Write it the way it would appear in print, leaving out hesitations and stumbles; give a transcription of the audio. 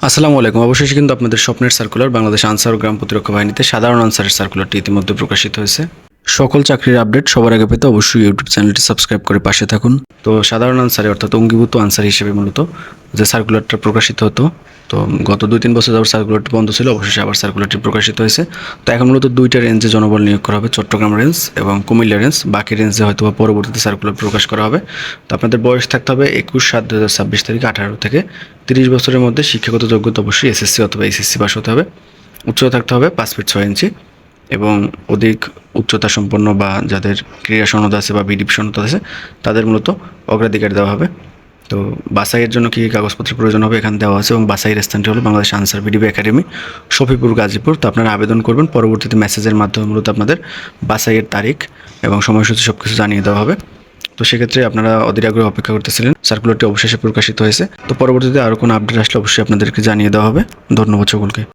আসসালামু আলাইকুম। অবশেষে কিন্তু আপনাদের স্বপ্নের সার্কুলার বাংলাদেশ আনসার ও গ্রাম প্রতিরক্ষা বাহিনীতে সাধারণ আনসারের সার্কুলারটি ইতিমধ্যে প্রকাশিত হয়েছে। সকল চাকরির আপডেট সবার আগে পেতে অবশ্যই ইউটিউব চ্যানেলটি সাবস্ক্রাইব করে পাশে থাকুন। তো সাধারণ আনসারে অর্থাৎ অঙ্গীভূত আনসার হিসেবে মূলত যে সার্কুলারটা প্রকাশিত হতো, তো গত 2-3 বছর যাবত সার্কুলারটি বন্ধ ছিল, অবশেষে আবার সার্কুলারটি প্রকাশিত হয়েছে। তো এখন মূলত দুইটা রেঞ্জে জনবল নিয়োগ করা হবে, চট্টগ্রাম রেঞ্জ এবং কুমিল্লা রেঞ্জ। বাকি রেঞ্জে হয়তো বা পরবর্তীতে সার্কুলার প্রকাশ করা হবে। তো আপনাদের বয়স থাকতে হবে 21/7/2026 তারিখ 18 থেকে 30 বছরের মধ্যে। শিক্ষাগত যোগ্যতা অবশ্যই এসএসসি অথবা এইচএসসি পাস হতে হবে। উচ্চতা থাকতে হবে 5 ফিট 6 ইঞ্চি এবং অধিক উচ্চতা সম্পন্ন বা যাদের ক্রীড়া সনদ আছে বা বিডিপি সনদ আছে তাদের মূলত অগ্রাধিকার দেওয়া হবে। তো বাছাইয়ের জন্য কী কী কাগজপত্রের প্রয়োজন হবে এখানে দেওয়া আছে এবং বাছাইয়ের স্থানটি হলো বাংলাদেশ আনসার বিডিবি একাডেমি, শফিপুর, গাজীপুর। তো আপনারা আবেদন করবেন, পরবর্তীতে মেসেজের মাধ্যমে মূলত আপনাদের বাছাইয়ের তারিখ এবং সময়সূচি সব কিছু জানিয়ে দেওয়া হবে। তো সেক্ষেত্রে আপনারা অধীর আগ্রহে অপেক্ষা করতেছিলেন। সার্কুলারটি অবশেষে প্রকাশিত হয়েছে। তো পরবর্তীতে আরও কোনো আপডেট আসলে অবশ্যই আপনাদেরকে জানিয়ে দেওয়া হবে। ধন্যবাদ সকলকে।